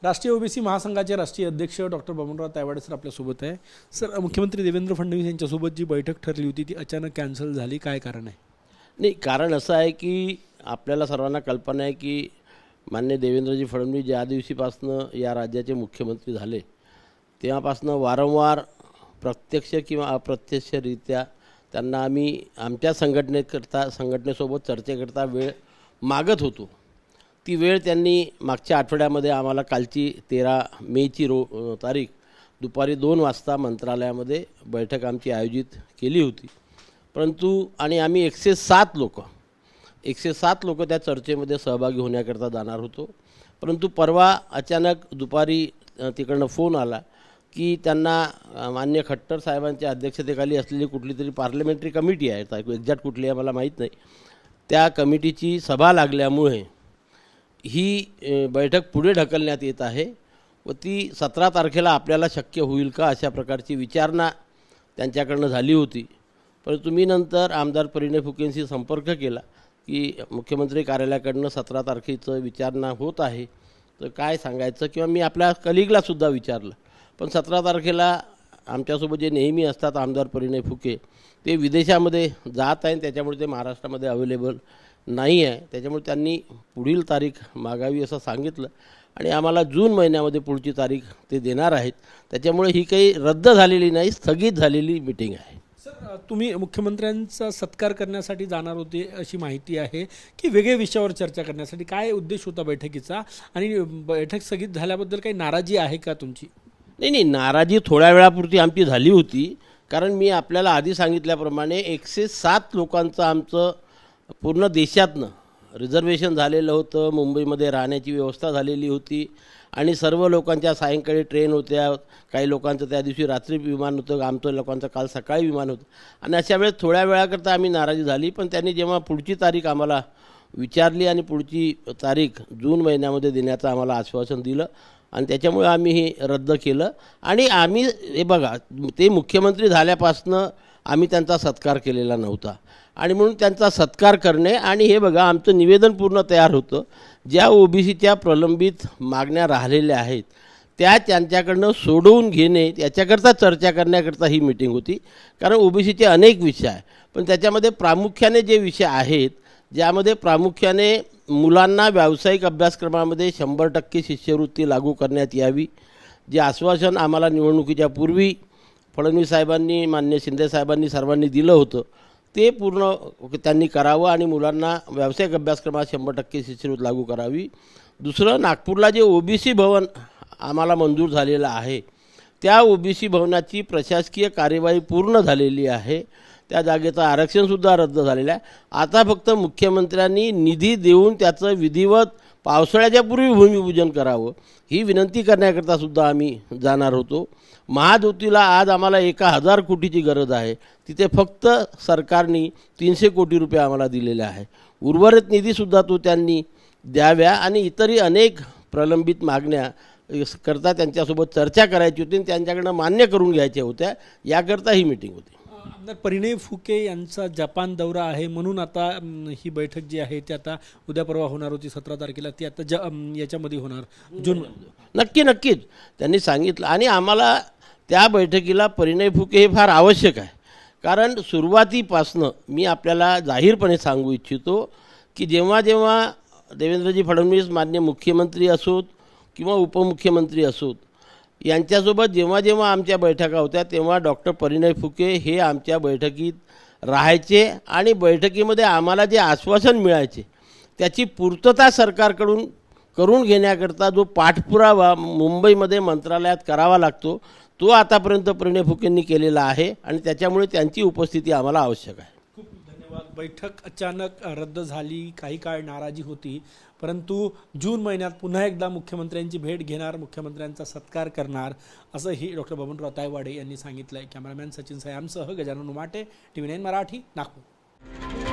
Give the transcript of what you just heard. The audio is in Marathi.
राष्ट्रीय ओबीसी महासंघाचे राष्ट्रीय अध्यक्ष डॉक्टर बबनराव तायवाडे सर आपल्यासोबत आहे। सर, मुख्यमंत्री देवेंद्र फडणवीस यांच्यासोबत जी बैठक ठरली होती ती अचानक कॅन्सल झाली, काय कारण आहे? नाही, कारण असं आहे की आपल्याला सर्वांना कल्पना आहे की माननीय देवेंद्रजी फडणवीस ज्या दिवशीपासनं या राज्याचे मुख्यमंत्री झाले तेव्हापासनं वारंवार प्रत्यक्ष किंवा अप्रत्यक्षरित्या त्यांना आम्ही आमच्या संघटनेसोबत चर्चेकरता वेळ मागत होतो। ती वेळ त्यांनी मागच्या आठवड्यामध्ये आम्हाला कालची 13 मेची तारीख दुपारी 2 वाजता मंत्रालयामध्ये बैठक आमची आयोजित केली होती। परंतु आणि आम्ही 107 लोक त्या चर्चेमध्ये सहभागी होण्याकरता जाणार होतो। परंतु परवा अचानक दुपारी तिकडनं फोन आला की त्यांना माननीय खट्टर साहेबांच्या अध्यक्षतेखाली असलेली कुठली तरी पार्लमेंटरी कमिटी आहे, एक्झॅक्ट कुठली आहे मला माहीत नाही, त्या कमिटीची सभा लागल्यामुळे ही बैठक पुढे ढकलण्यात येत आहे व ती 17 तारखेला आपल्याला शक्य होईल का अशा प्रकारची विचारणा त्यांच्याकडनं झाली होती। परंतु मी नंतर आमदार परिणय फुकेंशी संपर्क केला की मुख्यमंत्री कार्यालयाकडनं 17 तारखेचं विचारणा होत आहे, तर काय सांगायचं, किंवा मी आपल्या कलिगलासुद्धा विचारलं। पण 17 तारखेला आमच्यासोबत जे नेहमी असतात आमदार परिणय फुके ते विदेशामध्ये जात आहेत, त्याच्यामुळे ते महाराष्ट्रामध्ये अवेलेबल नाही आहे, त्याच्यामुळे त्यांनी पुढील तारीख मागावी असं सांगितलं आणि आम्हाला जून महिन्यामध्ये पुढची तारीख ते देणार आहेत। त्याच्यामुळे ही काही रद्द झालेली नाही, स्थगित झालेली मीटिंग आहे। सर, तुम्ही मुख्यमंत्र्यांचा सत्कार करण्यासाठी जाणार होते अशी माहिती आहे की वेगळ्या विषयावर चर्चा करण्यासाठी, काय उद्देश होता बैठकीचा आणि बैठक स्थगित झाल्याबद्दल काही नाराजी आहे का तुमची? नाही, नाराजी थोड्या वेळापुरती आमची झाली होती, कारण मी आपल्याला आधी सांगितल्याप्रमाणे 107 लोकांचं आमचं पूर्ण देशातनं रिझर्वेशन झालेलं होतं, मुंबईमध्ये राहण्याची व्यवस्था झालेली होती आणि सर्व लोकांच्या सायंकाळी ट्रेन होत्या, काही लोकांचं त्या दिवशी रात्री विमान होतं, आमच्या लोकांचं काल सकाळी विमान होतं आणि अशा वेळेस थोड्या वेळाकरता आम्ही नाराजी झाली। पण त्यांनी जेव्हा पुढची तारीख आम्हाला विचारली आणि पुढची तारीख जून महिन्यामध्ये देण्याचं आम्हाला आश्वासन दिलं आणि त्याच्यामुळे आम्ही हे रद्द केलं। आणि आम्ही हे बघा, ते मुख्यमंत्री झाल्यापासनं आम्ही त्यांचा सत्कार केलेला नव्हता आणि म्हणून त्यांचा सत्कार करणे आणि हे बघा आमचं निवेदन पूर्ण तयार होतं, ज्या ओबीसीच्या प्रलंबित मागण्या राहिलेल्या आहेत त्या त्यांच्याकडनं सोडवून घेणे याच्याकरता चर्चा करण्याकरता ही मीटिंग होती। कारण ओबीसीचे अनेक विषय आहे, पण त्याच्यामध्ये प्रामुख्याने जे विषय आहेत ज्यामध्ये प्रामुख्याने मुलांना व्यावसायिक अभ्यासक्रमामध्ये 100% शिष्यवृत्ती लागू करण्यात यावी, जे आश्वासन आम्हाला निवडणुकीच्या पूर्वी फडणवीस साहेबांनी माननीय शिंदे साहेबांनी सर्वांनी दिलं होतं ते पूर्ण त्यांनी करावं आणि मुलांना व्यावसायिक अभ्यासक्रमात 100% शिष्यवृत्ती लागू करावी। दुसरं, नागपूरला जे ओबीसी भवन आम्हाला मंजूर झालेलं आहे त्या ओबीसी भवनाची प्रशासकीय कार्यवाही पूर्ण झालेली आहे, त्या जागेचं आरक्षणसुद्धा रद्द झालेलं आहे। आता फक्त मुख्यमंत्र्यांनी निधी देऊन त्याचं विधिवत पावसाळ्याच्या पूर्वी भूमिपूजन करावं ही विनंती करण्याकरता सुद्धा आम्ही जाणार होतो। महाज्योतीला आज आम्हाला 1000 कोटीची गरज आहे, तिथे फक्त सरकारने 300 कोटी रुपये आम्हाला दिलेले आहे, उर्वरित निधीसुद्धा तो त्यांनी द्याव्या आणि इतरही अनेक प्रलंबित मागण्या करता त्यांच्यासोबत चर्चा करायची होती आणि त्यांच्याकडनं मान्य करून घ्यायच्या होत्या, याकरता ही मीटिंग होती। आमदार परिणय फुके यांचा जपान दौरा आहे म्हणून आता ही बैठक जी आहे ती आता उद्या परवा होणार होती 17 तारखेला, ती आता याच्यामध्ये होणार जून। नक्कीच त्यांनी सांगितलं आणि आम्हाला त्या बैठकीला परिणय फुके हे फार आवश्यक आहे। कारण सुरुवातीपासनं मी आपल्याला जाहीरपणे सांगू इच्छितो की जेव्हा देवेंद्रजी फडणवीस माननीय मुख्यमंत्री असोत किंवा उपमुख्यमंत्री असोत यांच्यासोबत जेव्हा आमच्या बैठका होत्या तेव्हा डॉक्टर परिणय फुके हे आमच्या बैठकीत राहायचे आणि बैठकीमध्ये आम्हाला जे आश्वासन मिळायचे त्याची पूर्तता सरकारकडून करून घेण्याकरता जो पाठपुरावा मुंबईमध्ये मंत्रालयात करावा लागतो तो आतापर्यंत परिणय फुकेंनी केलेला आहे आणि त्याच्यामुळे त्यांची उपस्थिती आम्हाला आवश्यक आहे। खूप धन्यवाद। बैठक अचानक रद्द झाली, काही काळ नाराजी होती, परंतु जून महिन्यात पुन्हा एकदा मुख्यमंत्र्यांची भेट घेणार, मुख्यमंत्र्यांचा सत्कार करणार असंही डॉक्टर बबनराव तायवाडे यांनी सांगितलं आहे। कॅमेरामॅन सचिन सयामसह गजानन उमाटे, TV9 मराठी, नागपूर।